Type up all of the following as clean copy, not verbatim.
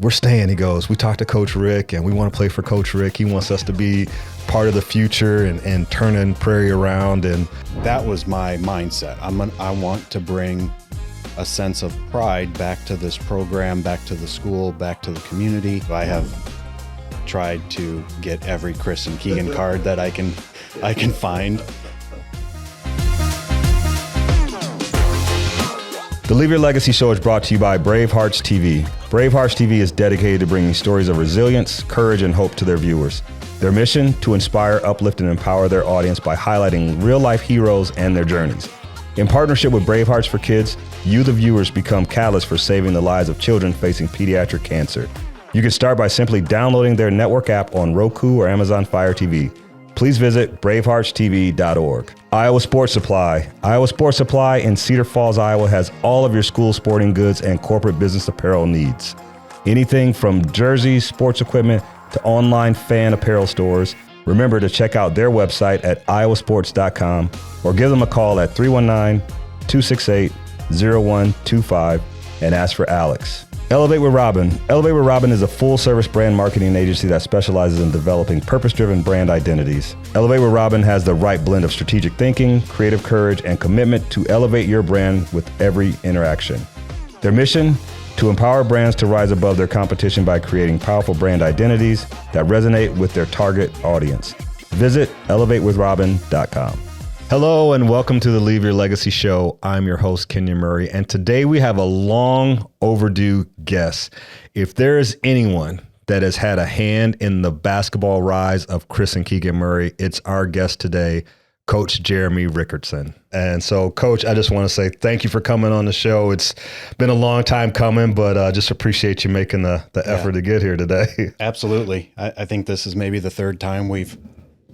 we're staying. He goes, we talked to Coach Rick and we want to play for Coach Rick. He wants us to be part of the future and turning Prairie around. And that was my mindset. I want to bring a sense of pride back to this program, back to the school, back to the community. I have tried to get every Kris and Keegan card that I can find. The Leave Your Legacy Show is brought to you by Brave Hearts TV. Brave Hearts TV is dedicated to bringing stories of resilience, courage, and hope to their viewers. Their mission, to inspire, uplift, and empower their audience by highlighting real-life heroes and their journeys. In partnership with Brave Hearts for Kids, you, the viewers, become catalysts for saving the lives of children facing pediatric cancer. You can start by simply downloading their network app on Roku or Amazon Fire TV. Please visit braveheartstv.org. Iowa Sports Supply. Iowa Sports Supply in Cedar Falls, Iowa has all of your school sporting goods and corporate business apparel needs. Anything from jerseys, sports equipment, to online fan apparel stores. Remember to check out their website at iowasports.com or give them a call at 319-268-0125 and ask for Alex. Elevate with Robin. Elevate with Robin is a full-service brand marketing agency that specializes in developing purpose-driven brand identities. Elevate with Robin has the right blend of strategic thinking, creative courage, and commitment to elevate your brand with every interaction. Their mission? To empower brands to rise above their competition by creating powerful brand identities that resonate with their target audience. Visit elevatewithrobin.com. Hello and welcome to the Leave Your Legacy Show. I'm your host, Kenyon Murray, and today we have a long overdue guest. If there is anyone that has had a hand in the basketball rise of Kris and Keegan Murray, it's our guest today, Coach Jeremy Rickertsen. And so, Coach, I just want to say thank you for coming on the show. It's been a long time coming, but just appreciate you making the effort to get here today. Absolutely. I think this is maybe the third time we've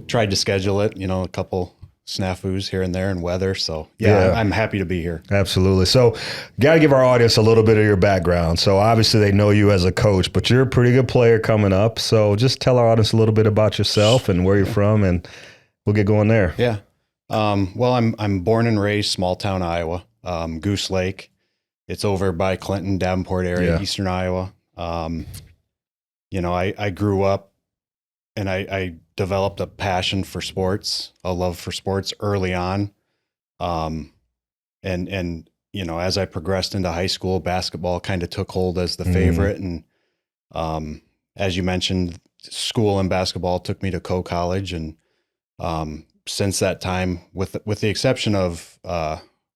tried to schedule it, a couple snafus here and there and weather. So yeah, I'm happy to be here. Absolutely. So got to give our audience a little bit of your background. So obviously they know you as a coach, but you're a pretty good player coming up. So just tell our audience a little bit about yourself and where you're from, and we'll get going there. Yeah. Well, I'm born and raised small town Iowa, Goose Lake. It's over by Clinton, Davenport area, Eastern Iowa. I grew up and I developed a passion for sports, a love for sports early on. And as I progressed into high school, basketball kind of took hold as the favorite. And, as you mentioned, school and basketball took me to college. And, since that time, with the exception of,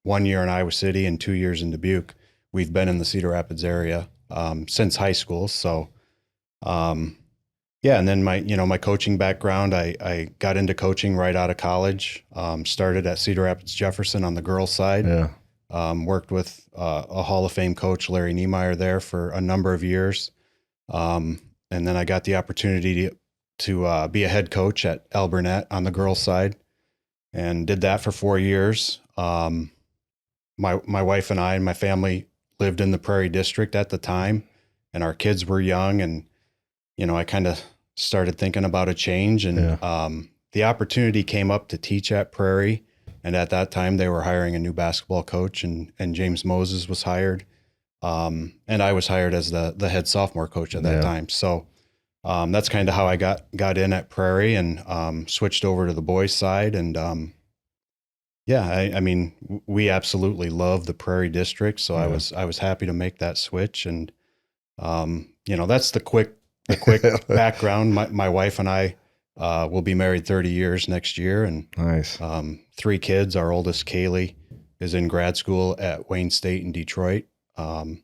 1 year in Iowa City and 2 years in Dubuque, we've been in the Cedar Rapids area, since high school. So, and then my coaching background, I got into coaching right out of college, started at Cedar Rapids Jefferson on the girls' side, worked with a Hall of Fame coach, Larry Niemeyer, there for a number of years. And then I got the opportunity to be a head coach at El Burnett on the girls' side and did that for 4 years. My wife and I and my family lived in the Prairie District at the time, and our kids were young, and I kind of started thinking about a change, and the opportunity came up to teach at Prairie. And at that time they were hiring a new basketball coach, and James Moses was hired. And I was hired as the head sophomore coach at that time. So, that's kind of how I got in at Prairie, and, switched over to the boys side. And, we absolutely love the Prairie District. So I was happy to make that switch. And, that's the quick background. My wife and I will be married 30 years next year, and nice. 3 kids. Our oldest, Kaylee, is in grad school at Wayne State in Detroit. Colin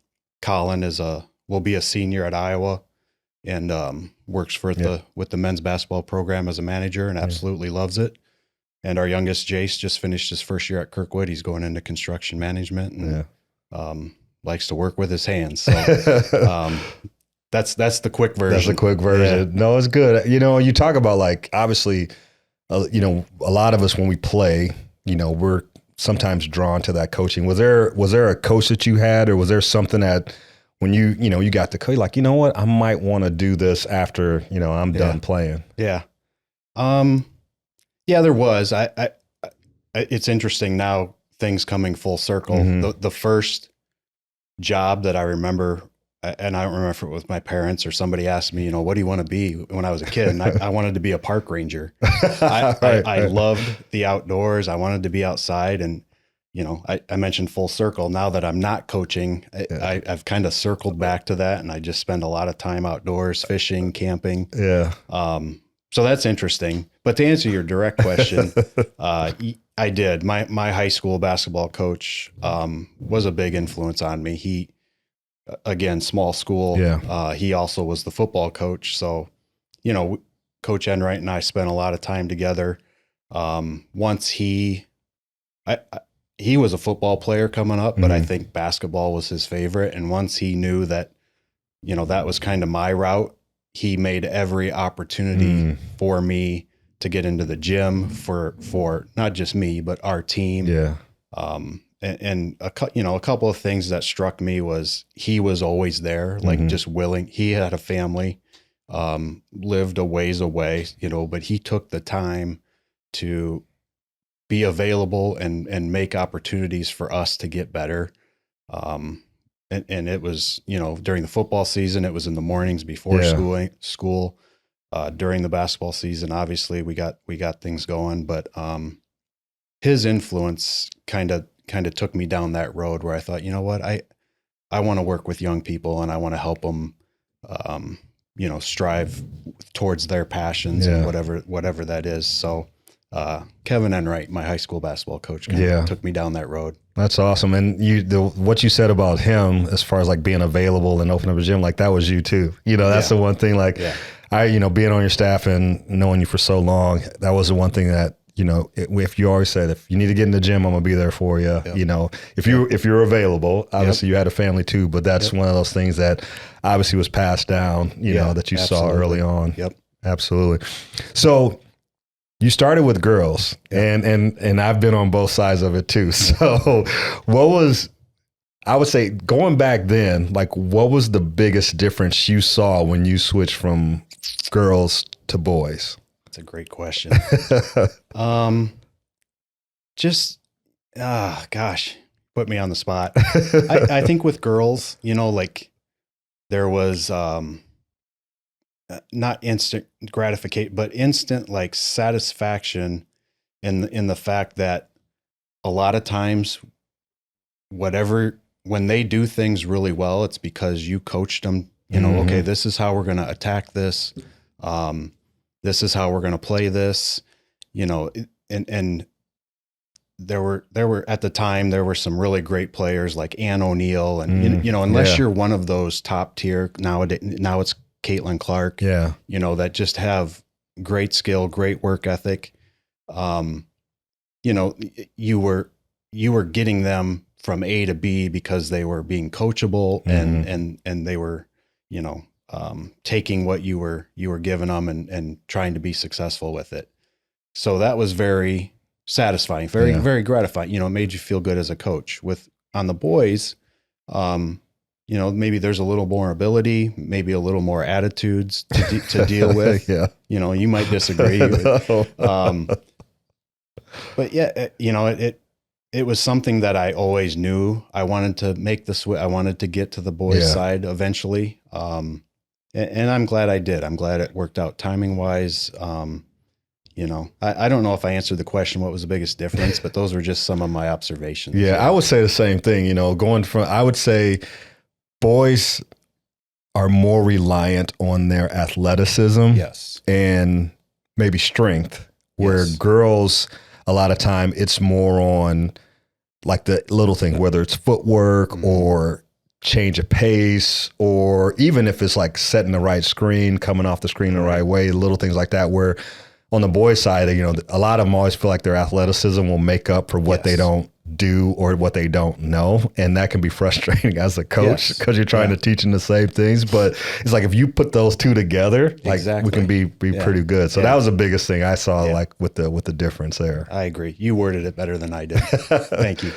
will be a senior at Iowa, and works with the men's basketball program as a manager, and absolutely loves it. And our youngest, Jace, just finished his first year at Kirkwood. He's going into construction management, and likes to work with his hands. So, that's the quick version. That's the quick version. No, it's good. You talk about, like, obviously, a lot of us when we play, we're sometimes drawn to that coaching. Was there a coach that you had, or was there something that when you got the coach, like, what, I might want to do this after, I'm done playing? Yeah. There was. It's interesting now, things coming full circle. The first job that I remember and I don't remember if it was my parents or somebody asked me, what do you want to be when I was a kid? And I wanted to be a park ranger. I loved the outdoors. I wanted to be outside. And, I mentioned full circle. Now that I'm not coaching, I've kind of circled back to that. And I just spend a lot of time outdoors, fishing, camping. Yeah. So that's interesting. But to answer your direct question, I did. My high school basketball coach was a big influence on me. He, again, small school. Yeah. He also was the football coach. So, Coach Enright and I spent a lot of time together. Once he was a football player coming up, but I think basketball was his favorite. And once he knew that, that was kind of my route, he made every opportunity for me to get into the gym for not just me, but our team. Yeah. And a couple of things that struck me was he was always there, like just willing. He had a family, lived a ways away, but he took the time to be available and make opportunities for us to get better. And it was, during the football season, it was in the mornings before school, during the basketball season, obviously we got things going, but, his influence kind of took me down that road where I thought, what, I want to work with young people and I want to help them, strive towards their passions and whatever that is. So, Kevin Enright, my high school basketball coach, took me down that road. That's awesome. And what you said about him, as far as like being available and opening up a gym, like that was you too. That's the one thing, like being on your staff and knowing you for so long, that was the one thing that, if you always said, if you need to get in the gym, I'm gonna be there for you. Yep. If you're available, obviously you had a family too, but that's one of those things that obviously was passed down, that you saw early on. Yep. Absolutely. So you started with girls and I've been on both sides of it too. So I would say going back then, like what was the biggest difference you saw when you switched from girls to boys? That's a great question. Gosh, put me on the spot. I think with girls, like there was, not instant gratification, but instant like satisfaction in the fact that a lot of times when they do things really well, it's because you coached them, okay, this is how we're going to attack this. This is how we're going to play this, and there were at the time, there were some really great players like Ann O'Neill and, unless you're one of those top tier nowadays, now it's Caitlin Clark, that just have great skill, great work ethic. You were getting them from A to B because they were being coachable and they were, taking what you were giving them and trying to be successful with it. So that was very satisfying, very gratifying. It made you feel good as a coach. On the boys, maybe there's a little more ability, maybe a little more attitudes to deal with. You might disagree. But it was something that I always knew I wanted to make the switch. I wanted to get to the boys' side eventually. And I'm glad I did. I'm glad it worked out timing wise. I don't know if I answered the question, what was the biggest difference, but those were just some of my observations. I would say the same thing, I would say boys are more reliant on their athleticism and maybe strength, where girls, a lot of time it's more on like the little thing, whether it's footwork or change of pace, or even if it's like setting the right screen, coming off the screen the right way, little things like that, where on the boys' side, a lot of them always feel like their athleticism will make up for what they don't do or what they don't know. And that can be frustrating as a coach because you're trying to teach them the same things. But it's like if you put those two together, like we can be pretty good. So that was the biggest thing I saw like with the difference there. I agree. You worded it better than I did. Thank you.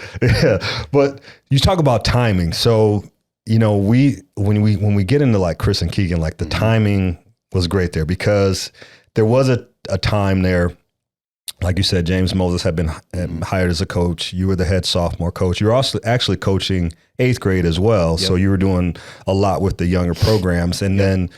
But you talk about timing. So, when we get into like Kris and Keegan, like the timing was great there because there was a time there like you said, James Moses had been hired as a coach. You were the head sophomore coach. You were also actually coaching 8th grade as well. Yep. So you were doing a lot with the younger programs. And then,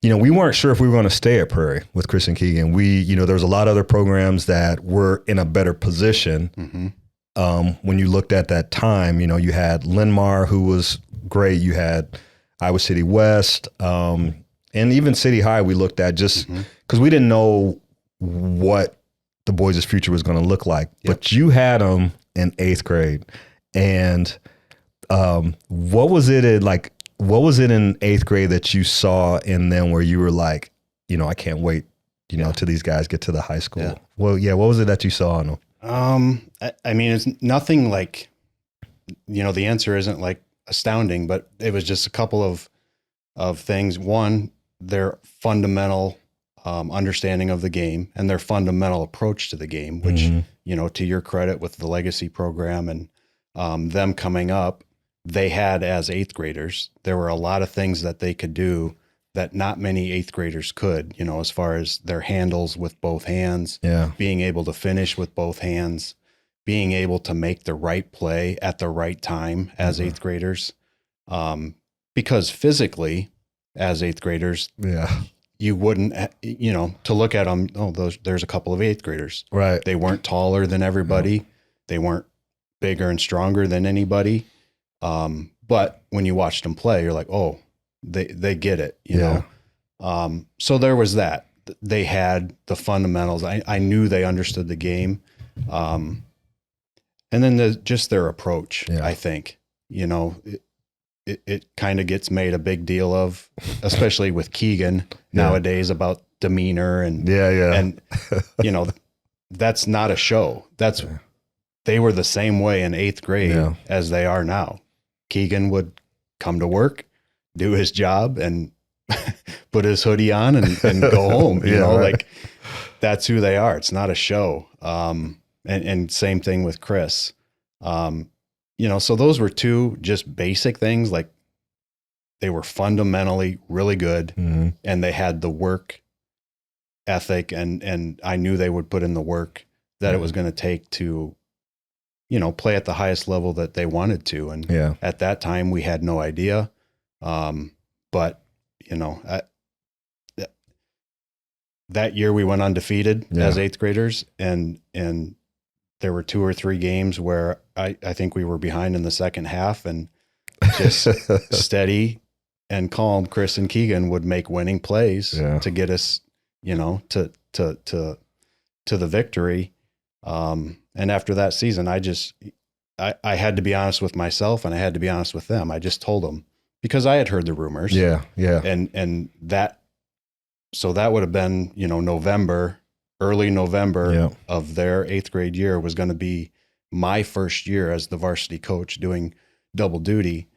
we weren't sure if we were going to stay at Prairie with Kris and Keegan. There was a lot of other programs that were in a better position. When you looked at that time, you had Linmar, who was great. You had Iowa City West, and even City High we looked at just because we didn't know what the boys' future was going to look like. Yep. But you had them in 8th grade. And what was it in 8th grade that you saw in them where you were like, I can't wait, till these guys get to the high school? Yeah. Well, what was it that you saw in them? I mean, it's nothing like, the answer isn't like astounding, but it was just a couple of things. One, their fundamental understanding of the game and their fundamental approach to the game, which, to your credit with the legacy program and them coming up, they had as 8th graders. There were a lot of things that they could do that not many 8th graders could, as far as their handles with both hands, being able to finish with both hands, being able to make the right play at the right time as 8th graders. Because physically, as 8th graders, you wouldn't, to look at them, there's a couple of 8th graders. Right. They weren't taller than everybody. They weren't bigger and stronger than anybody. But when you watched them play, you're like, oh, they get it, you know? So there was that. They had the fundamentals. I knew they understood the game. And then just their approach, I think, it kind of gets made a big deal of, especially with Keegan nowadays, about demeanor and, and, that's not a show. They were the same way in 8th grade as they are now. Keegan would come to work, do his job, and put his hoodie on and go home. Like that's who they are. It's not a show. And same thing with Kris. So those were two just basic things. Like they were fundamentally really good, and they had the work ethic, and I knew they would put in the work that it was going to take to, play at the highest level that they wanted to. And at that time we had no idea. But that year we went undefeated as 8th graders, and there were 2 or 3 games where I think we were behind in the second half, and just steady and calm Kris and Keegan would make winning plays to get us, to the victory. And after that season, I had to be honest with myself, and I had to be honest with them. I just told them, because I had heard the rumors. And so that would have been, early November of their 8th grade year was going to be my first year as the varsity coach doing double duty,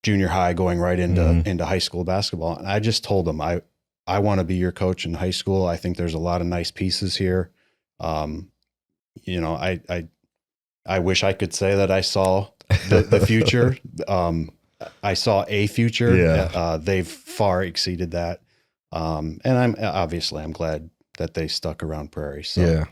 junior high going right into high school basketball. And I just told them, I want to be your coach in high school. I think there's a lot of nice pieces here. I wish I could say that I saw the future. I saw a future. They've far exceeded that. And I'm glad that they stuck around Prairie. So.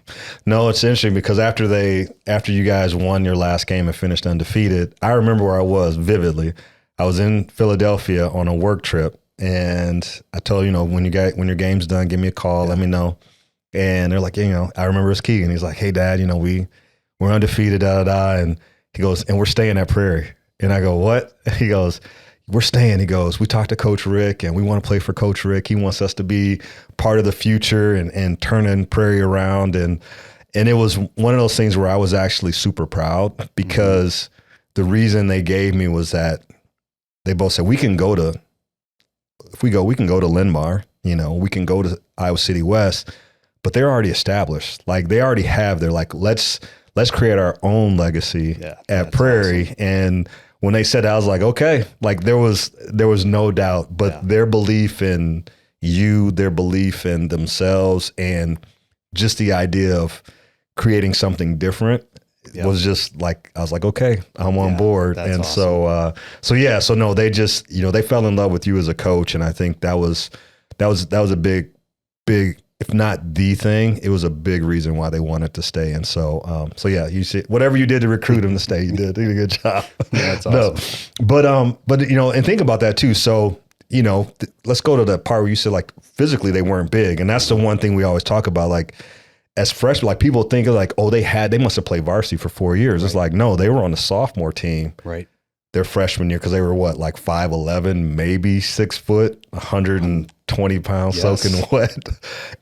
No, it's interesting because after you guys won your last game and finished undefeated, I remember where I was vividly. I was in Philadelphia on a work trip, and I told, when your game's done, give me a call, let me know. And they're like, I remember it's Keegan. He's like, hey Dad, we're undefeated, and he goes, and we're staying at Prairie. And I go, what? He goes, we're staying. He goes, we talked to Coach Rick, and we want to play for Coach Rick. He wants us to be part of the future and turning Prairie around. And it was one of those things where I was actually super proud, because the reason they gave me was that they both said, we can go to Linmar, we can go to Iowa City West, but they're already established. Like they already have, they're like, let's create our own legacy at Prairie. Awesome. And when they said that, I was like, okay, like there was no doubt, but their belief in you, their belief in themselves, and just the idea of creating something different was just like, I was like, okay, I'm on board. And awesome. So no, they just, they fell in love with you as a coach. And I think that was a big if not the thing, it was a big reason why they wanted to stay. And so, yeah, you see, whatever you did to recruit him to stay, you did a good job. Yeah, that's awesome. But and think about that too. So, let's go to the part where you said like physically they weren't big, and that's the one thing we always talk about. Like as freshmen, like people think of like, oh, they must have played varsity for 4 years. Right. It's like, no, they were on the sophomore team. Right. Their freshman year, because they were what, like 5'11", maybe 6 foot, 120 pounds, yes, soaking wet.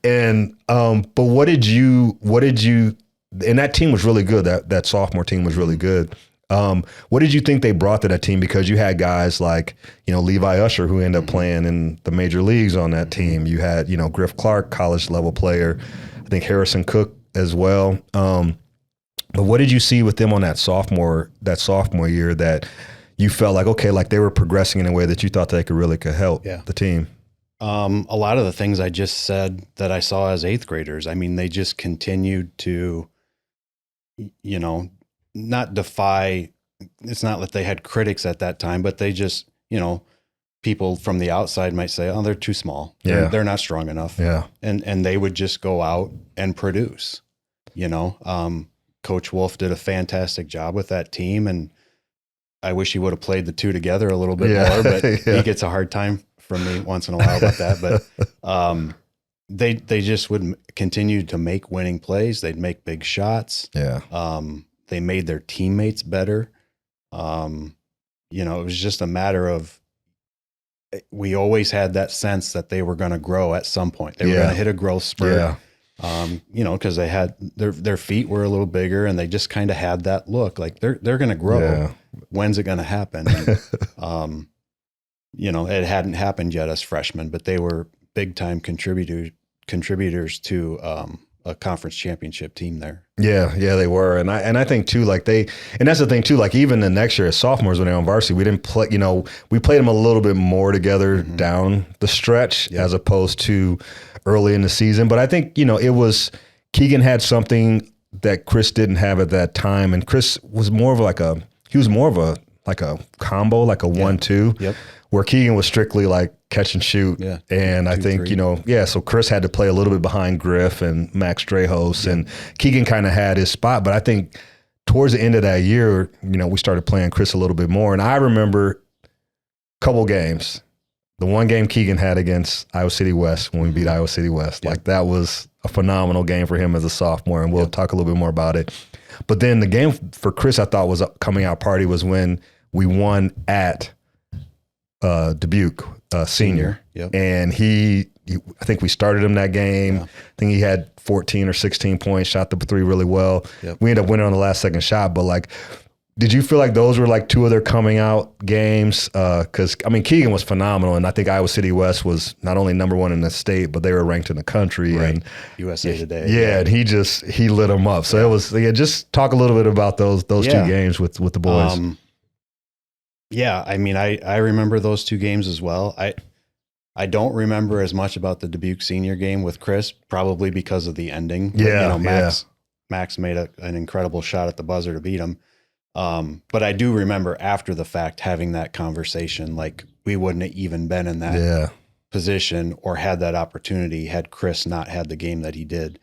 And but what did you? And that team was really good. That sophomore team was really good. What did you think they brought to that team? Because you had guys like Levi Usher, who ended up playing in the major leagues on that team. You had Griff Clark, college level player. I think Harrison Cook as well. But what did you see with them on that sophomore year that you felt like, okay, like they were progressing in a way that you thought they could help the team? A lot of the things I just said that I saw as 8th graders, I mean, they just continued to, not defy. It's not that they had critics at that time, but they just, people from the outside might say, oh, they're too small. They're not strong enough. Yeah. And they would just go out and produce, Coach Wolf did a fantastic job with that team, and I wish he would have played the two together a little bit more, but he gets a hard time from me once in a while about that. But they just would continue to make winning plays. They'd make big shots. Yeah. They made their teammates better. It was just a matter of, we always had that sense that they were going to grow at some point. They were going to hit a growth spurt. Because they had their feet were a little bigger, and they just kind of had that look like they're going to grow. Yeah. When's it going to happen? And, it hadn't happened yet as freshmen, but they were big time contributors to a conference championship team there. Yeah, they were, and I think too, like and that's the thing too, like even the next year as sophomores when they were on varsity, we didn't play. We played them a little bit more together down the stretch as opposed to early in the season. But I think it was Keegan had something that Kris didn't have at that time, and Kris was more of a combo, like a 1-2. Where Keegan was strictly like catch and shoot. Yeah. And I think, so Kris had to play a little bit behind Griff and Max Drehos, and Keegan kind of had his spot. But I think towards the end of that year, we started playing Kris a little bit more. And I remember a couple games. The one game Keegan had against Iowa City West when we beat Iowa City West. Like that was a phenomenal game for him as a sophomore, and we'll talk a little bit more about it. But then the game for Kris I thought was a coming out party was when we won at Dubuque senior. And I think we started him that game. I think he had 14 or 16 points, shot the three really well. We ended up winning on the last second shot, but like, did you feel like those were like two of their coming out games? Because Keegan was phenomenal, and I think Iowa City West was not only number one in the state, but they were ranked in the country. Right. And USA Today. Yeah, and he lit them up. So it was just talk a little bit about those two games with the boys. I remember those two games as well. I don't remember as much about the Dubuque senior game with Kris, probably because of the ending. Max made an incredible shot at the buzzer to beat him. But I do remember after the fact having that conversation, like we wouldn't have even been in that position or had that opportunity had Kris not had the game that he did.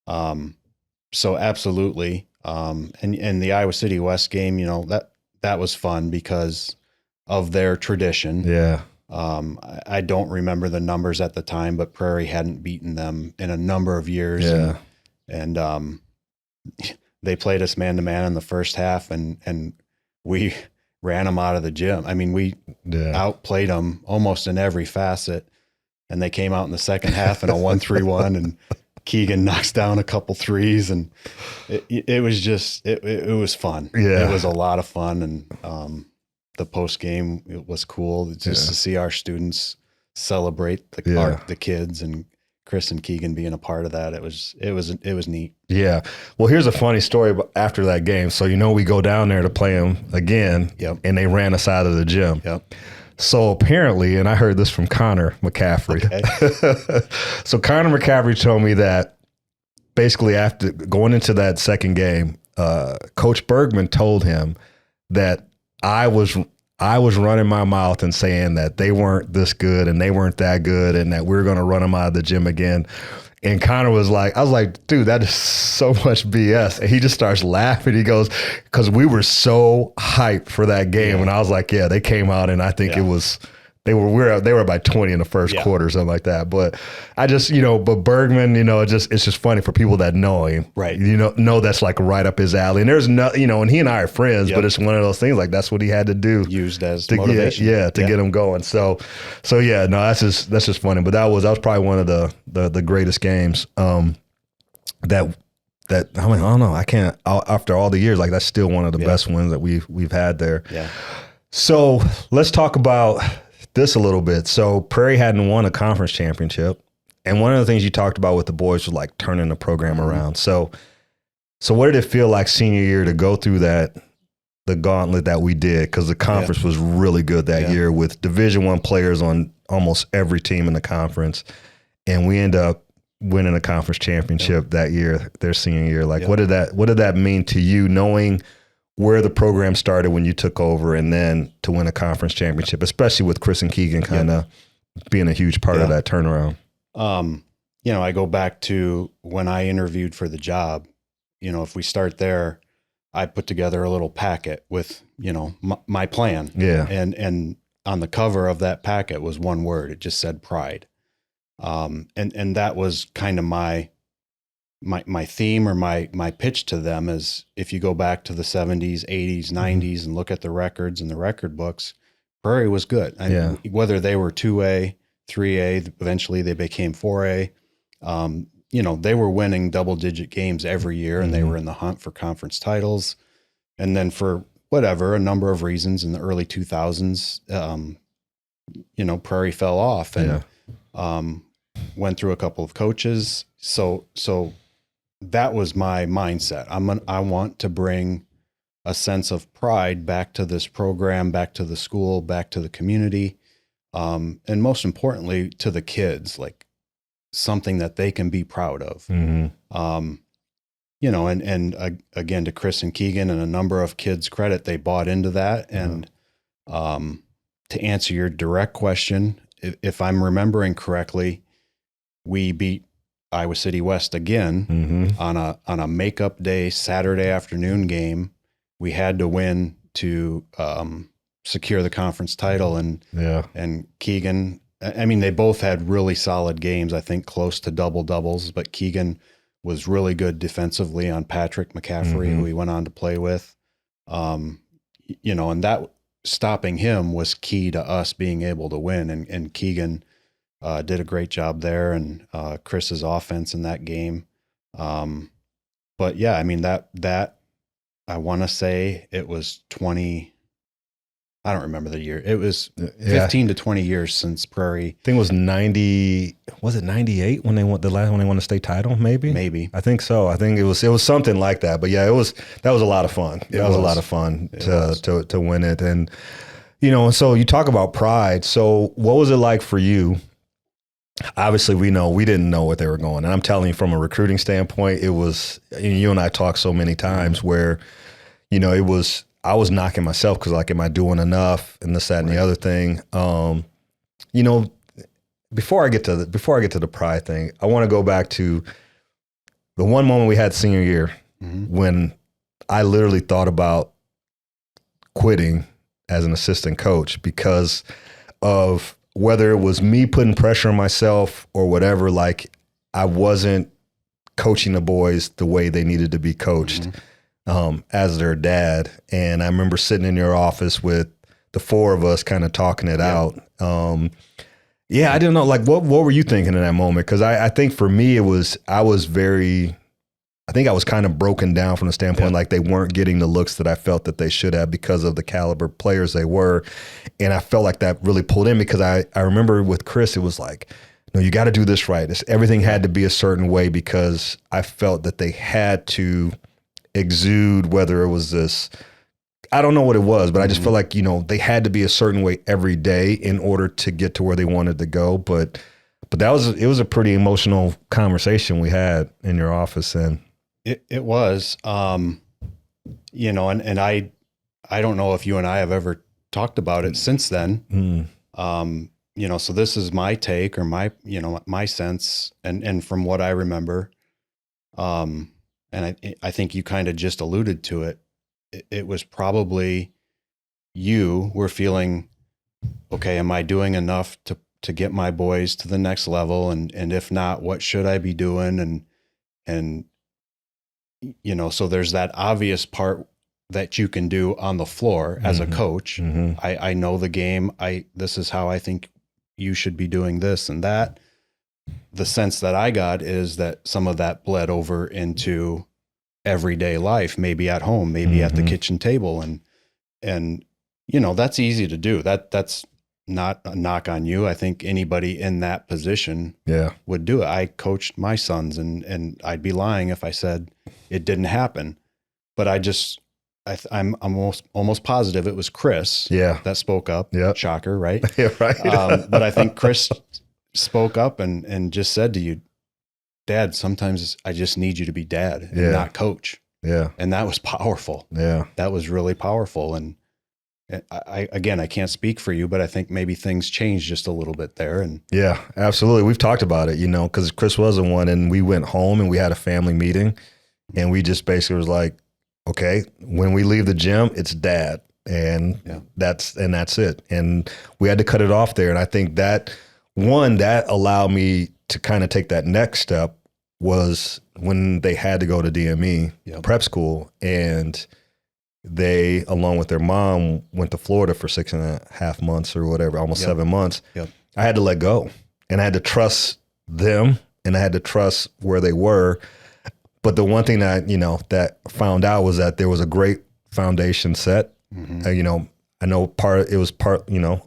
So absolutely. And the Iowa City West game, that was fun because of their tradition. Yeah. I don't remember the numbers at the time, but Prairie hadn't beaten them in a number of years. Yeah. And they played us man-to-man in the first half, and we ran them out of the gym. We outplayed them almost in every facet, and they came out in the second half in a 1-3-1, and Keegan knocks down a couple threes, and it was just, it was fun. Yeah. It was a lot of fun, and the post-game, it was cool just to see our students celebrate the kids, and Kris and Keegan being a part of that. It was neat. Yeah. Well, here's a funny story after that game. So, we go down there to play them again, and they ran us out of the gym. Yep. So apparently, and I heard this from Connor McCaffrey. Okay. So Connor McCaffrey told me that basically after going into that second game, Coach Bergman told him that I was running my mouth and saying that they weren't this good and they weren't that good and that we were going to run them out of the gym again. And Connor was like, I was like, dude, that is so much BS. And he just starts laughing. He goes, because we were so hyped for that game. And I was like, yeah, they came out and I think it was, they were by 20 in the first quarter or something like that. But I just, but Bergman, it's just funny for people that know him. Right. Know that's like right up his alley. And there's no, and he and I are friends, but it's one of those things like that's what he had to do. Used as to motivation. Get him going. So yeah, no, that's just funny. But that was probably one of the greatest games that I mean, I don't know. I can't, after all the years, like that's still one of the best wins that we've had there. Yeah. So let's talk about this a little bit. So Prairie hadn't won a conference championship. And one of the things you talked about with the boys was like turning the program around. So what did it feel like senior year to go through the gauntlet that we did? Because the conference was really good that year with Division I players on almost every team in the conference. And we end up winning a conference championship that year, their senior year. Like what did that mean to you, knowing where the program started when you took over and then to win a conference championship, especially with Kris and Keegan kind of being a huge part of that turnaround? I go back to when I interviewed for the job. If we start there, I put together a little packet with, my plan. Yeah. And on the cover of that packet was one word. It just said pride. And that was kind of my theme or my pitch to them is, if you go back to the 70s, 80s, 90s and look at the records and the record books, Prairie was good. Whether they were 2A, 3A, eventually they became 4A. They were winning double-digit games every year, and they were in the hunt for conference titles. And then for a number of reasons in the early 2000s, Prairie fell off and went through a couple of coaches. So that was my mindset. I want to bring a sense of pride back to this program, back to the school, back to the community, and most importantly to the kids, like something that they can be proud of. Again, to Kris and Keegan and a number of kids' credit, they bought into that. And to answer your direct question, if I'm remembering correctly, we beat Iowa City West again on a makeup day, Saturday afternoon game. We had to win to secure the conference title, and Keegan, I mean, they both had really solid games, I think close to double doubles, but Keegan was really good defensively on Patrick McCaffrey, who he went on to play with. And that stopping him was key to us being able to win. And Keegan did a great job there, and Kris's offense in that game. But yeah, I mean, that I want to say it was 20. I don't remember the year. It was 15 to 20 years since Prairie. I think it was 90. Was it 98 when they won the last one? They won the state title? Maybe. I think so. I think it was something like that. But yeah, that was a lot of fun. That was a lot of fun to win it. And so you talk about pride. So what was it like for you? Obviously, we didn't know what they were going. And I'm telling you, from a recruiting standpoint, it was, you and I talked so many times where, it was, I was knocking myself because, like, am I doing enough? And this, that, and the other thing. Before I get to the pride thing, I want to go back to the one moment we had senior year when I literally thought about quitting as an assistant coach because of whether it was me putting pressure on myself or whatever. Like, I wasn't coaching the boys the way they needed to be coached. As their dad. And I remember sitting in your office with the four of us kind of talking it out. I didn't know, like, what were you thinking in that moment? Because I think for me, I was kind of broken down from the standpoint, like they weren't getting the looks that I felt that they should have because of the caliber players they were. And I felt like that really pulled in because I remember with Kris, it was like, no, you got to do this right. Everything had to be a certain way because I felt that they had to exude, whether it was this, I don't know what it was, but I just felt like, they had to be a certain way every day in order to get to where they wanted to go. But it was a pretty emotional conversation we had in your office. And it was, and I don't know if you and I have ever talked about it since then. so this is my take or my sense and from what I remember, and I think you kind of just alluded to it. It was probably you were feeling, okay, am I doing enough to get my boys to the next level? And if not, what should I be doing? And so there's that obvious part that you can do on the floor as a coach. Mm-hmm. I know the game. This is how I think you should be doing this and that. The sense that I got is that some of that bled over into everyday life, maybe at home, maybe at the kitchen table. And that's easy to do. That's not a knock on you. I think anybody in that position would do it. I coached my sons and I'd be lying if I said it didn't happen, but I'm almost positive it was Kris that spoke up. Yep. Shocker, right? Yeah, right. But I think Kris spoke up and just said to you, Dad, sometimes I just need you to be dad and not coach. Yeah. And that was powerful. Yeah. That was really powerful. And I can't speak for you, but I think maybe things changed just a little bit there. And yeah, absolutely. We've talked about it, because Kris wasn't one, and we went home and we had a family meeting, and we just basically was like, okay, when we leave the gym, it's dad, and that's it. And we had to cut it off there. And I think that allowed me to kind of take that next step was when they had to go to DME prep school, and they, along with their mom, went to Florida for 6.5 months or whatever, almost 7 months. Yep. I had to let go, and I had to trust them, and I had to trust where they were. But the one thing that, that found out was that there was a great foundation set. Mm-hmm. I know it was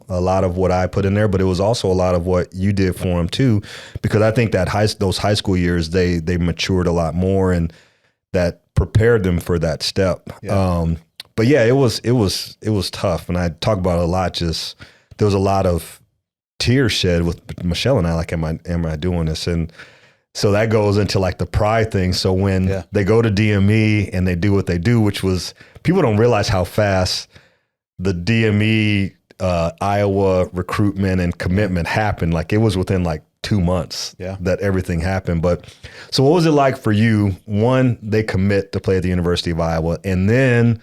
a lot of what I put in there, but it was also a lot of what you did for them too, because I think that those high school years, they matured a lot more, and that prepared them for that step. Yeah. But yeah, it was tough. And I talk about it a lot. Just, there was a lot of tears shed with Michelle and I, like, am I doing this? And so that goes into like the pride thing. So when they go to DME and they do what they do, which was, people don't realize how fast the DME Iowa recruitment and commitment happened. Like, it was within like 2 months that everything happened. But so what was it like for you? One, they commit to play at the University of Iowa, and then,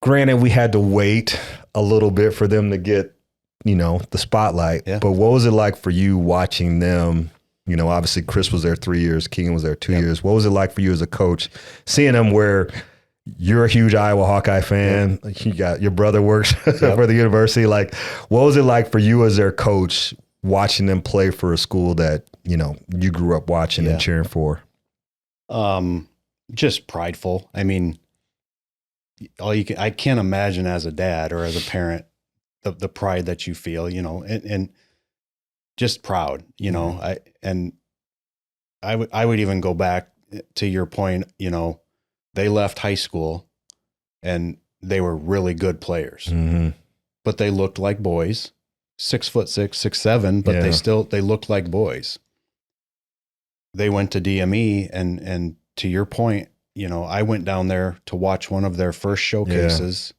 granted, we had to wait a little bit for them to get, the spotlight. Yeah. But what was it like for you watching them? Obviously Kris was there 3 years, Keegan was there 2 years. What was it like for you as a coach, seeing them where you're a huge Iowa Hawkeye fan, you got your brother works for the university. Like, what was it like for you as their coach, watching them play for a school that, you grew up watching and cheering for? Just prideful. I mean, I can't imagine as a dad or as a parent, the pride that you feel, and just proud, I would even go back to your point, they left high school and they were really good players, but they looked like boys, 6'6", 6'7", but they looked like boys. They went to DME and to your point, I went down there to watch one of their first showcases,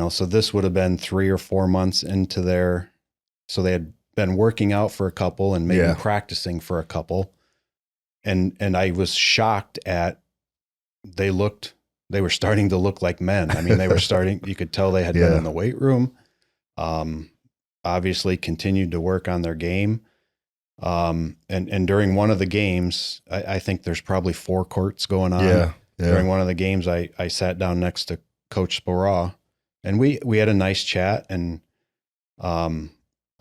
so this would have been 3 or 4 months into so they had been working out for a couple and maybe practicing for a couple. And I was shocked at, they were starting to look like men. I mean, they were starting, you could tell they had been in the weight room, obviously continued to work on their game. And during one of the games, I think there's probably 4 courts going on. Yeah. During one of the games, I sat down next to Coach Sparaw, and we had a nice chat. And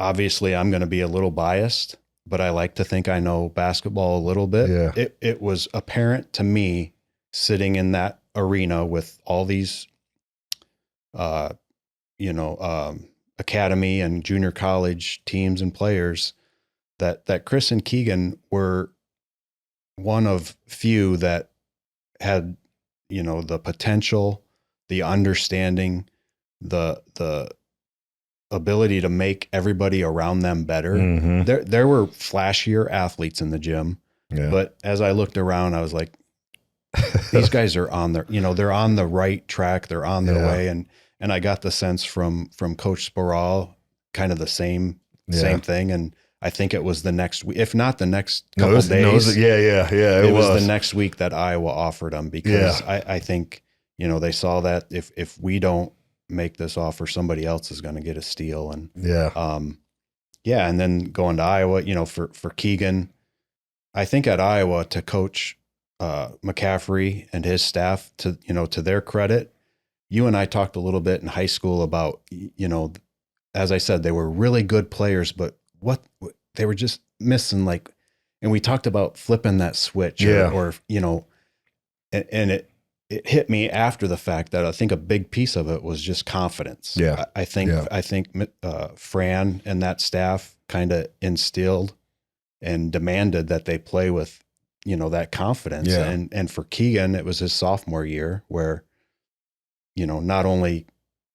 obviously I'm going to be a little biased, but I like to think I know basketball a little bit. Yeah. It was apparent to me, sitting in that arena with all these, academy and junior college teams and players, that Kris and Keegan were one of few that had, the potential, the understanding, the ability to make everybody around them better. Mm-hmm. There were flashier athletes in the gym, but as I looked around, I was like, these guys are on they're on the right track. They're on their way. And I got the sense from Coach Sparaw kind of the same thing. And I think it was the next week, if not the next couple days. It was the next week that Iowa offered them, because I think, they saw that if we don't make this offer, somebody else is going to get a steal. And and then going to Iowa, for Keegan, I think at Iowa, to coach McCaffrey and his staff, to their credit, you and I talked a little bit in high school about, as I said, they were really good players, but what they were just missing, and we talked about flipping that switch or and it hit me after the fact that I think a big piece of it was just confidence. Yeah. I think Fran and that staff kind of instilled and demanded that they play with, that confidence. Yeah. And for Keegan, it was his sophomore year where, not only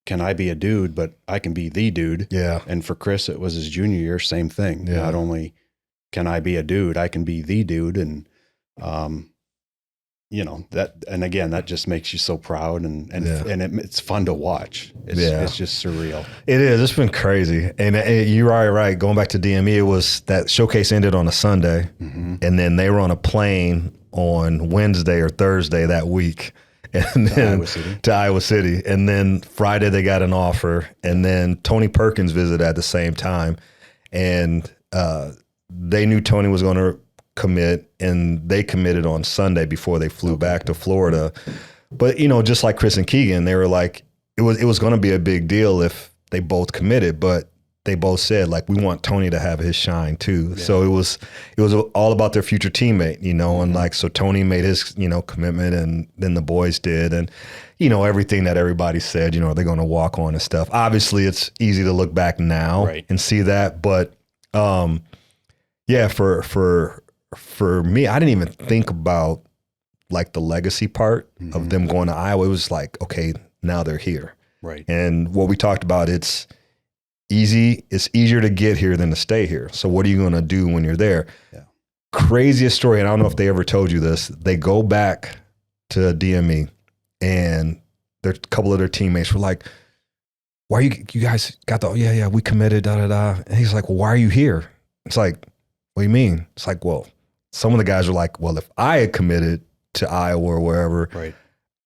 can I be a dude, but I can be the dude. Yeah. And for Kris, it was his junior year, same thing. Yeah. Not only can I be a dude, I can be the dude. And, and again, that just makes you so proud and it's fun to watch. It's just surreal. It is. It's been crazy. And you're right. Going back to DME, it was that showcase ended on a Sunday, and then they were on a plane on Wednesday or Thursday that week. And then to Iowa City. And then Friday they got an offer. And then Tony Perkins visited at the same time. And they knew Tony was going to commit, and they committed on Sunday before they flew back to Florida. But, just like Kris and Keegan, they were like, it was going to be a big deal if they both committed, but they both said, we want Tony to have his shine too. Yeah. So it was all about their future teammate, and so Tony made his, commitment, and then the boys did. And, everything that everybody said, are they going to walk on and stuff? Obviously it's easy to look back now and see that. But, for me, I didn't even think about the legacy part of them going to Iowa. It was okay, now they're here. Right. And what we talked about, it's easier to get here than to stay here. So what are you going to do when you're there? Yeah. Craziest story, and I don't know if they ever told you this, they go back to DME, and a couple of their teammates were like, why are you guys got we committed, And he's like, well, why are you here? It's like, what do you mean? It's like, well, some of the guys are like, well, if I had committed to Iowa or wherever,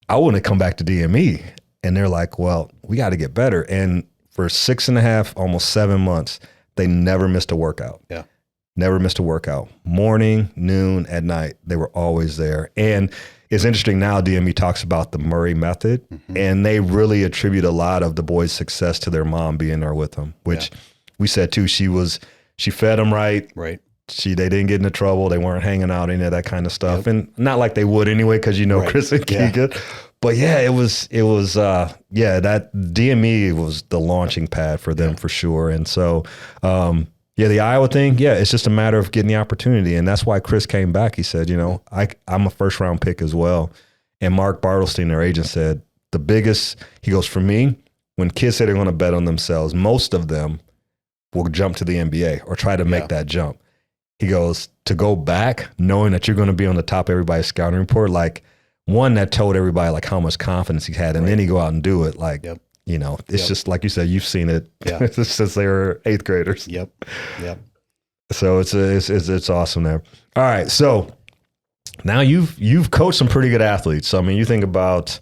I wouldn't have come back to DME. And they're like, well, we got to get better. And for 6.5, almost 7 months, they never missed a workout. Yeah. Never missed a workout. Morning, noon, at night, they were always there. And it's interesting now, DME talks about the Murray method, and they really attribute a lot of the boys' success to their mom being there with them, which we said too, she fed them right. Right. They didn't get into trouble. They weren't hanging out, any of that kind of stuff. Yep. And not like they would anyway, because Kris and Keegan. But it was that DME was the launching pad for them for sure. And so, the Iowa thing, it's just a matter of getting the opportunity. And that's why Kris came back. He said, I'm a first round pick as well. And Mark Bartlestein, their agent, said he goes, for me, when kids say they're going to bet on themselves, most of them will jump to the NBA or try to make that jump. He goes, to go back knowing that you're going to be on the top of everybody's scouting report, one that told everybody how much confidence he had, and then he go out and do it. It's just like you said, you've seen it since they were 8th graders. Yep. So it's awesome there. All right, so now you've coached some pretty good athletes. So you think about,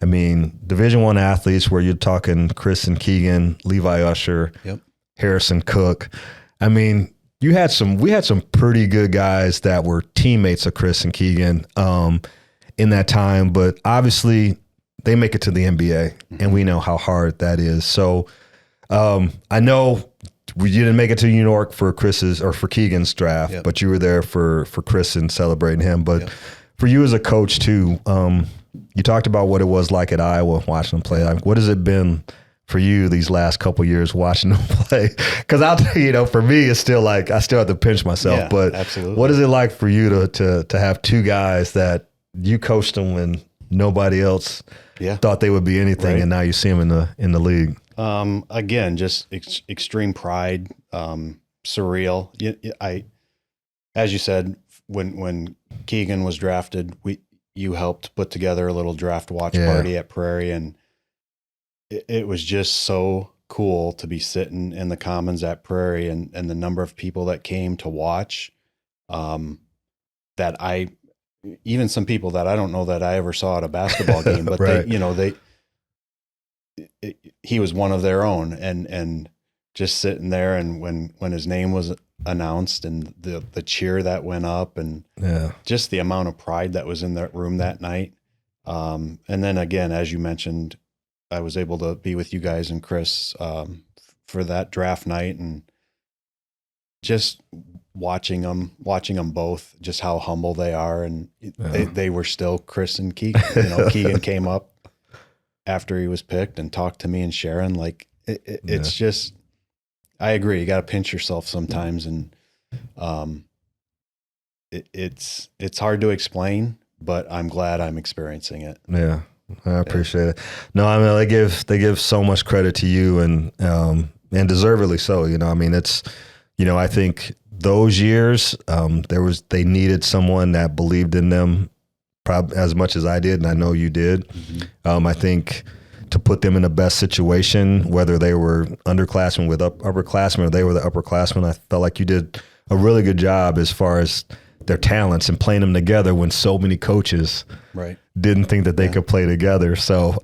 Division I athletes where you're talking Kris and Keegan, Levi Usher, Harrison Cook. We had some pretty good guys that were teammates of Kris and Keegan in that time, but obviously they make it to the NBA, and we know how hard that is. So I know you didn't make it to New York for Keegan's draft, but you were there for Kris and celebrating him. But for you as a coach too, you talked about what it was like at Iowa watching them play. What has it been for you these last couple of years watching them play? Because I'll tell you, for me, it's still I still have to pinch myself. But absolutely. What is it like for you to have two guys that you coached them when nobody else thought they would be anything, and now you see them in the league? Again, just extreme pride, surreal. As you said, when Keegan was drafted, you helped put together a little draft watch party at Prairie, and it was just so cool to be sitting in the commons at Prairie and the number of people that came to watch, that even some people that I don't know that I ever saw at a basketball game, but right. he was one of their own, and just sitting there, and when his name was announced and the cheer that went up, and just the amount of pride that was in that room that night. And then again, as you mentioned, I was able to be with you guys and Kris for that draft night, and just watching them both, just how humble they are, and they were still Kris and Keegan. Keegan came up after he was picked and talked to me and Sharon. Like it's just, I agree. You got to pinch yourself sometimes, and it's hard to explain, but I'm glad I'm experiencing it. Yeah, I appreciate it. No, I mean they give so much credit to you, and deservedly so. I mean it's, I think those years they needed someone that believed in them probably as much as I did, and I know you did. Mm-hmm. I think to put them in the best situation, whether they were underclassmen with upperclassmen or they were the upperclassmen, I felt like you did a really good job as far as their talents and playing them together when so many coaches didn't think that they could play together. So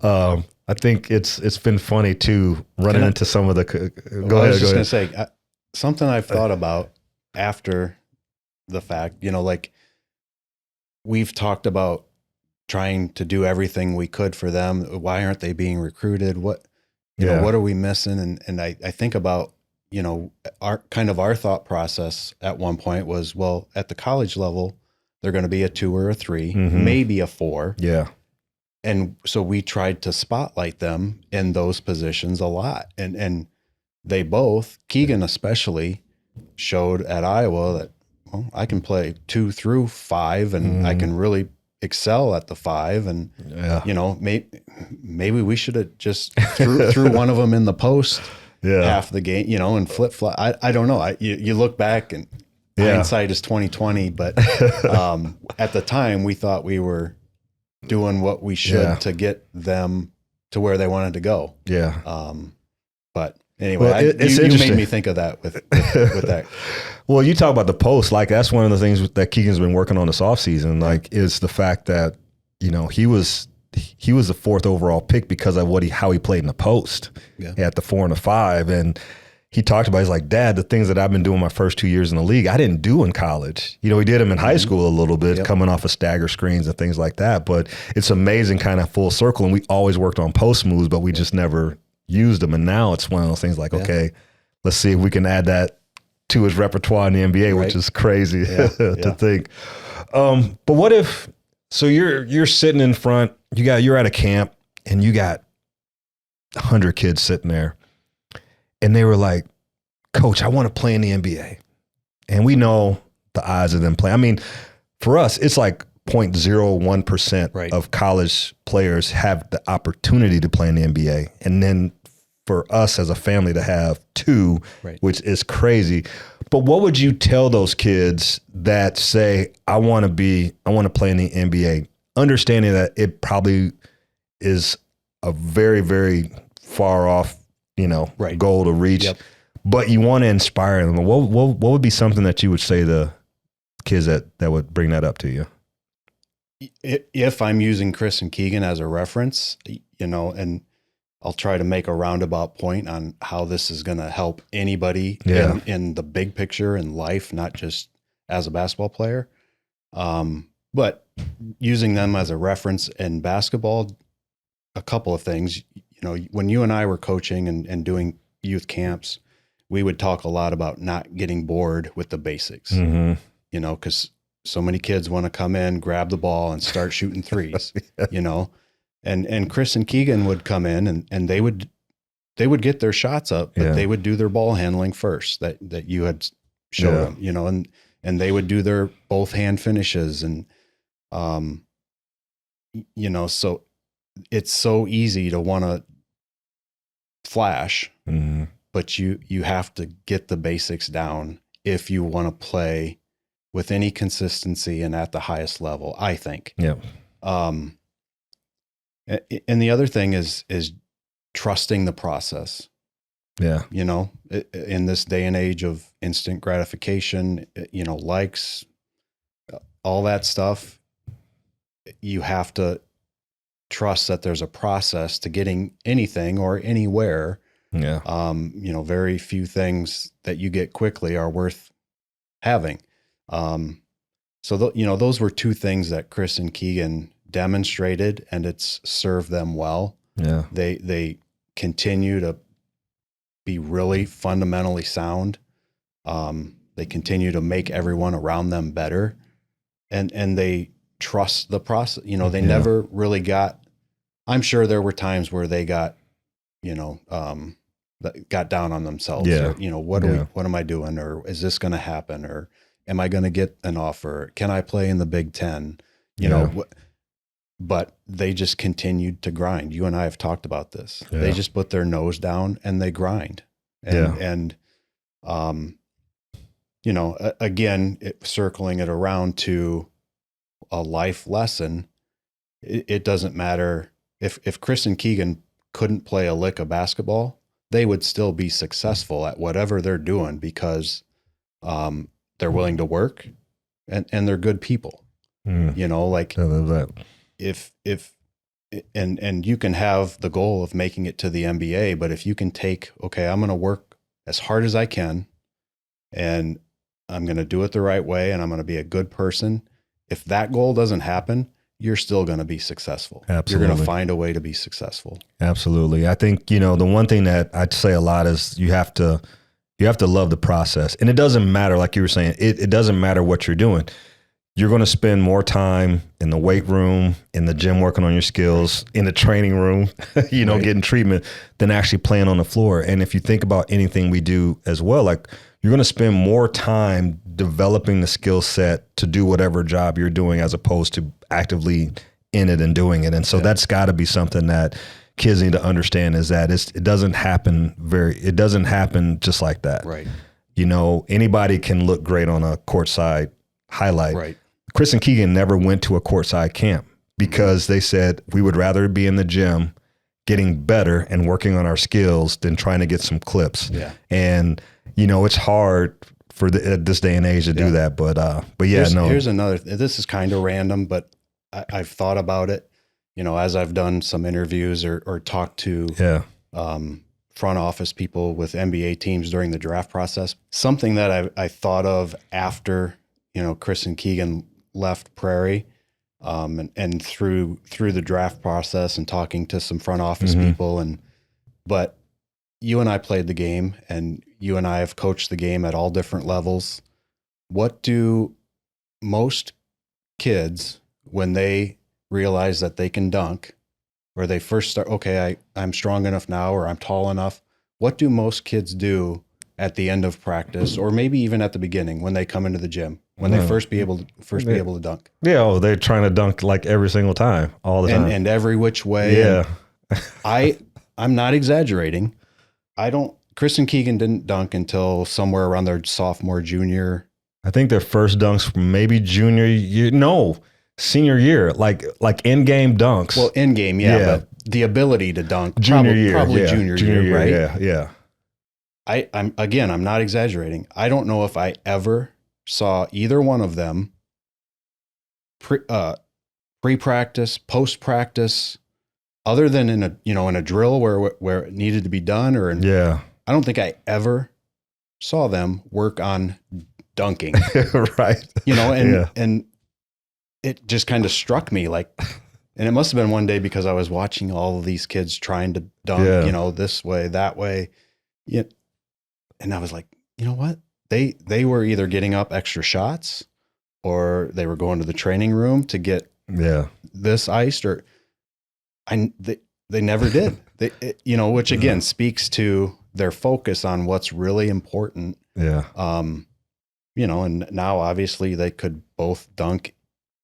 I think it's been funny too, running into some of the. I was just going to say something I've thought about after the fact. Like we've talked about trying to do everything we could for them. Why aren't they being recruited? What what are we missing? And I think about, our thought process at one point was, well, at the college level, they're going to be a 2 or a 3, maybe a 4. Yeah. And so we tried to spotlight them in those positions a lot. And they both, Keegan especially, showed at Iowa that, well, I can play 2 through 5, and I can really excel at the 5. And, maybe we should have just threw one of them in the post half the game, and flip flop. I don't know. You look back, and hindsight is 2020, but at the time we thought we were doing what we should to get them to where they wanted to go. Yeah. But anyway, you made me think of that with that. Well, you talk about the post, like that's one of the things that Keegan's been working on this offseason, like is the fact that, he was the 4th overall pick because of how he played in the post at the 4 and the 5. And he talked about, he's like, Dad, the things that I've been doing my first 2 years in the league, I didn't do in college. He did them in high school a little bit, coming off of stagger screens and things like that. But it's amazing, kind of full circle. And we always worked on post moves, but we just never used them. And now it's one of those things like, okay, let's see if we can add that to his repertoire in the NBA, which is crazy to think. But what if, so you're sitting in front, you're at a camp and you got 100 kids sitting there, and they were like, Coach, I want to play in the NBA. And we know the odds of them playing. I mean, for us, it's like 0.01% of college players have the opportunity to play in the NBA. And then for us as a family to have 2, which is crazy. But what would you tell those kids that say, I want to play in the NBA, understanding that it probably is a very, very far off, goal to reach, but you want to inspire them? What would be something that you would say to kids that would bring that up to you? If I'm using Kris and Keegan as a reference, and I'll try to make a roundabout point on how this is going to help anybody in the big picture in life, not just as a basketball player. But using them as a reference in basketball, a couple of things. When you and I were coaching and doing youth camps, we would talk a lot about not getting bored with the basics, because so many kids want to come in, grab the ball, and start shooting threes, And Kris and Keegan would come in and they would get their shots up, but they would do their ball handling first that you had showed them, and they would do their both hand finishes. And, so it's so easy to want to flash, but you have to get the basics down if you want to play with any consistency and at the highest level, I think. Yeah. And the other thing is trusting the process. Yeah. You know, in this day and age of instant gratification, you know, likes, all that stuff, you have to trust that there's a process to getting anything or anywhere. Yeah. You know, very few things that you get quickly are worth having. So, you know, those were two things that Kris and Keegan demonstrated, and it's served them well. Yeah. They continue to be really fundamentally sound. They continue to make everyone around them better, and they trust the process. You know, they never really got, I'm sure there were times where they got, you know, got down on themselves. Yeah. Or, you know, what am I doing? Or is this going to happen? Or am I going to get an offer? Can I play in the Big Ten? You know, but they just continued to grind. You and I have talked about this. Yeah. They just put their nose down and they grind. And you know, again, circling it around to a life lesson, it doesn't matter if Kris and Keegan couldn't play a lick of basketball, they would still be successful at whatever they're doing because they're willing to work and they're good people. You know, like if you can have the goal of making it to the NBA, but if you can take, okay, I'm going to work as hard as I can and I'm going to do it the right way and I'm going to be a good person. If that goal doesn't happen, you're still going to be successful. Absolutely. You're going to find a way to be successful. Absolutely. I think, you know, the one thing that I'd say a lot is you have to love the process. And it doesn't matter, like you were saying, it doesn't matter what you're doing. You're going to spend more time in the weight room, in the gym working on your skills, in the training room, you know, getting treatment than actually playing on the floor. And if you think about anything we do as well, like you're going to spend more time developing the skill set to do whatever job you're doing as opposed to actively in it and doing it. And so that's got to be something that kids need to understand, is that it doesn't happen just like that. Right. You know, anybody can look great on a courtside highlight. Right. Kris and Keegan never went to a courtside camp because they said we would rather be in the gym getting better and working on our skills than trying to get some clips. Yeah. And, you know, it's hard for this day and age to do that. But yeah, here's another, this is kind of random, but I've thought about it, you know, as I've done some interviews or talked to front office people with NBA teams during the draft process. Something that I thought of after, you know, Kris and Keegan left Prairie, and through the draft process and talking to some front office people, but you and I played the game and you and I have coached the game at all different levels. What do most kids, when they realize that they can dunk, or they first start, okay, I'm strong enough now, or I'm tall enough, what do most kids do at the end of practice, or maybe even at the beginning when they come into the gym, when they first be able to dunk? Yeah, they're trying to dunk like every single time, all the time, and every which way. Yeah, I'm not exaggerating. Kris and Keegan didn't dunk until somewhere around their sophomore, junior. I think their first dunks maybe junior year. No, senior year, like in-game dunks. Well, in-game, but the ability to dunk, probably junior year, right? Yeah. I'm not exaggerating. I don't know if I ever saw either one of them pre-practice, post-practice, other than in a drill where it needed to be done, I don't think I ever saw them work on dunking. Right. You know, and it just kind of struck me like, and it must have been one day because I was watching all of these kids trying to dunk, you know, this way, that way. Yeah. And I was like, you know what? They were either getting up extra shots or they were going to the training room to get this iced, or they never did. Which again speaks to their focus on what's really important. Yeah. And now obviously they could both dunk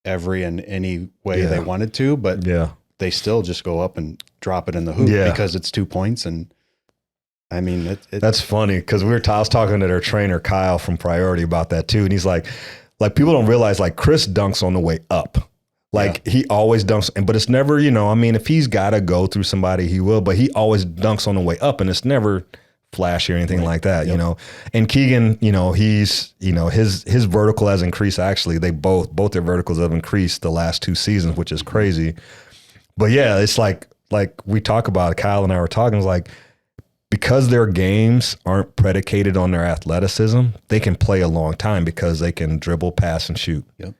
every and any way they wanted to, but they still just go up and drop it in the hoop because it's 2 points. And I mean, that's funny because I was talking to their trainer, Kyle from Priority, about that too. And he's like people don't realize like Kris dunks on the way up. Like he always dunks, but it's never, if he's got to go through somebody, he will, but he always dunks on the way up, and it's never flashy or anything like that, Yep. you know. And Keegan, you know, he's, you know, his vertical has increased. Actually, they both their verticals have increased the last 2 seasons, which is crazy. But yeah, it's like we talk about, Kyle and I were talking, it's like, because their games aren't predicated on their athleticism, they can play a long time because they can dribble, pass, and shoot. Yep.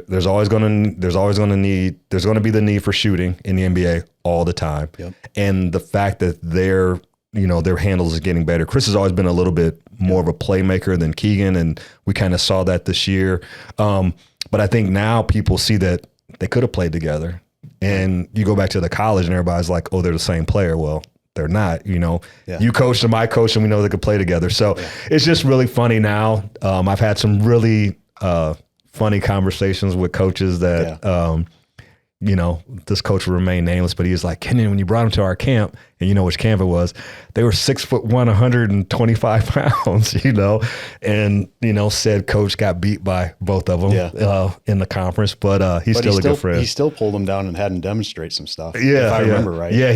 There's always going to be the need for shooting in the NBA all the time. Yep. And the fact that their handles is getting better. Kris has always been a little bit more of a playmaker than Keegan, and we kind of saw that this year. But I think now people see that they could have played together. And you go back to the college and everybody's like, oh, they're the same player. Well, they're not, you know. Yeah. You coached them, I coached them, we know they could play together. So it's just really funny now. I've had some really funny conversations with coaches that, you know, this coach will remain nameless, but he was like, Kenyon, when you brought him to our camp, and you know which camp it was, they were 6'1", 125 pounds, you know, and, you know, said coach got beat by both of them in the conference, but he's still a good friend. He still pulled them down and had him demonstrate some stuff. Yeah. If I remember right. Yeah.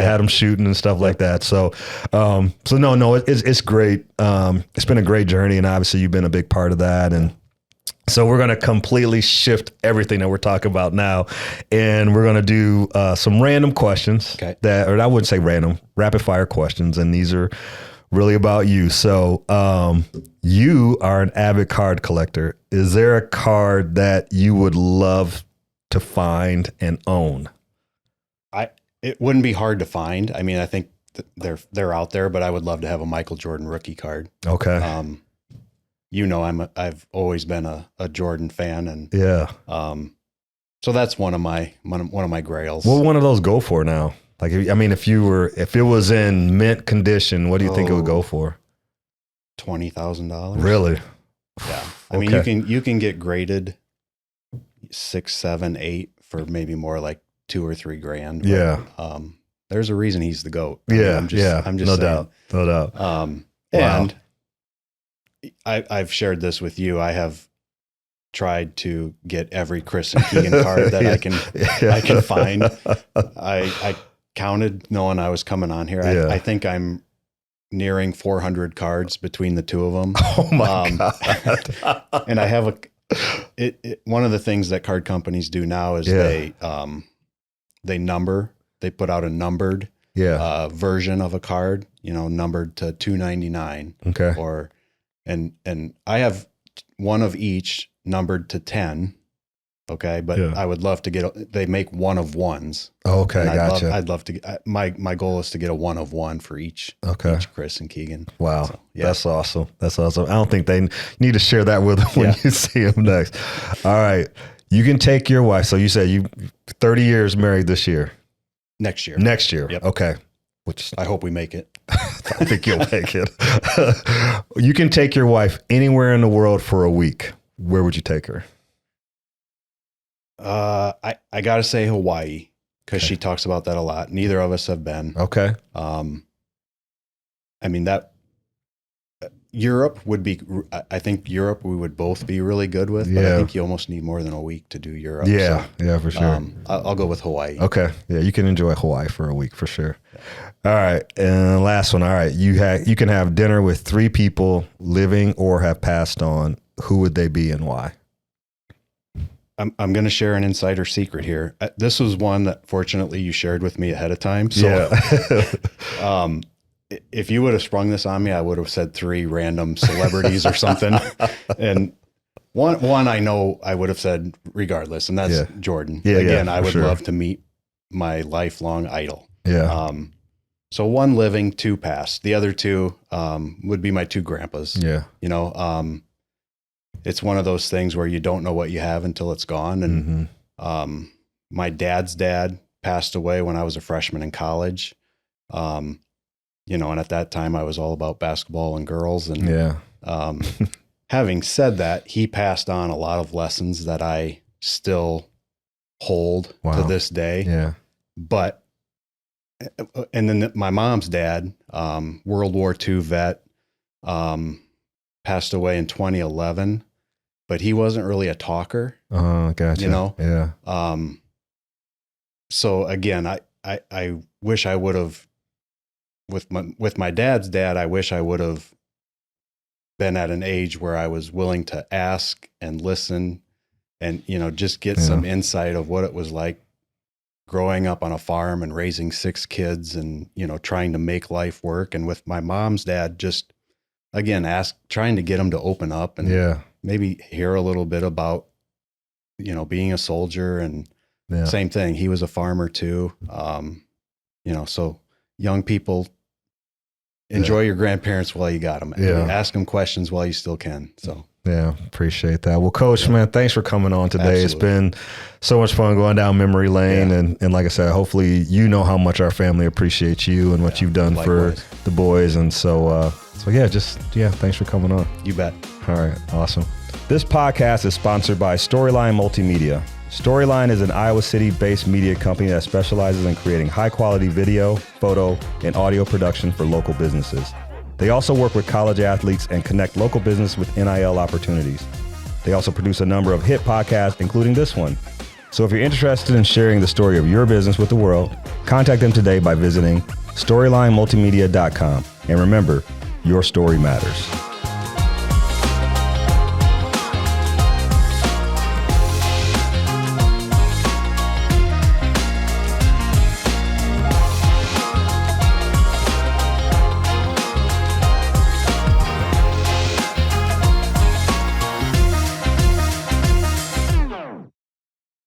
Had him shooting and stuff like that. So, it's great. It's been a great journey, and obviously you've been a big part of that. And so we're going to completely shift everything that we're talking about now, and we're going to do some random questions or I wouldn't say random, rapid fire questions. And these are really about you. So you are an avid card collector. Is there a card that you would love to find and own? It wouldn't be hard to find. I mean, I think they're out there, but I would love to have a Michael Jordan rookie card. Okay. You know, I've always been a Jordan fan, and so that's one of my grails. What would one of those go for now? Like, I mean, if it was in mint condition, what do you think it would go for? $20,000. Really? Yeah. I mean, you can get graded 6, 7, 8 for maybe more like $2 or $3 grand. But, yeah. There's a reason he's the GOAT. I'm just no saying. No doubt. Wow. And I've shared this with you. I have tried to get every Kris and Keegan card that I can find. I counted knowing I was coming on here. I think I'm nearing 400 cards between the two of them. Oh my God. And I have one of the things that card companies do now is they put out a numbered version of a card, you know, numbered to 299. Okay. And I have one of each numbered to 10. Okay. But I would love to they make one of ones. Oh, okay. Gotcha. I'd love to my goal is to get a one of one for each Kris and Keegan. Wow. So, That's awesome. That's awesome. I don't think they need to share that with them when you see them next. All right. You can take your wife. So you said you 30 years married this year. Next year. Yep. Okay. Which I hope we make it. I think you'll make it. You can take your wife anywhere in the world for a week. Where would you take her? I got to say Hawaii, because she talks about that a lot. Neither of us have been. Okay. I mean, Europe would be, I think Europe we would both be really good with, but I think you almost need more than a week to do Europe. Yeah, for sure. I'll go with Hawaii. Okay. Yeah, you can enjoy Hawaii for a week for sure. All right. And last one. All right. You can have dinner with 3 people living or have passed on. Who would they be and why? I'm going to share an insider secret here. This was one that fortunately you shared with me ahead of time. So, if you would have sprung this on me, I would have said 3 random celebrities or something. And one I know I would have said regardless, and that's Jordan. Again, I would love to meet my lifelong idol. Yeah. So 1 living, 2 passed. The other 2 would be my 2 grandpas. Yeah. You know, it's one of those things where you don't know what you have until it's gone. And my dad's dad passed away when I was a freshman in college. You know, and at that time I was all about basketball and girls. And having said that, he passed on a lot of lessons that I still hold to this day. Yeah. But, and then my mom's dad, World War II vet, passed away in 2011, but he wasn't really a talker. Oh, gotcha. You know? Yeah. So again, I wish I would have with my dad's dad, I wish I would have been at an age where I was willing to ask and listen and, just get some insight of what it was like growing up on a farm and raising 6 kids and, trying to make life work. And with my mom's dad, just again, trying to get him to open up and maybe hear a little bit about, being a soldier and same thing. He was a farmer too. So young people, enjoy your grandparents while you got them. Ask them questions while you still can. So. Yeah, appreciate that. Well, Coach, man, thanks for coming on today. Absolutely. It's been so much fun going down memory lane. And like I said, hopefully you know how much our family appreciates you and what you've done likewise for the boys. And so thanks for coming on. You bet. All right, awesome. This podcast is sponsored by Storyline Multimedia. Storyline is an Iowa City-based media company that specializes in creating high-quality video, photo, and audio production for local businesses. They also work with college athletes and connect local business with NIL opportunities. They also produce a number of hit podcasts, including this one. So if you're interested in sharing the story of your business with the world, contact them today by visiting StorylineMultimedia.com. And remember, your story matters.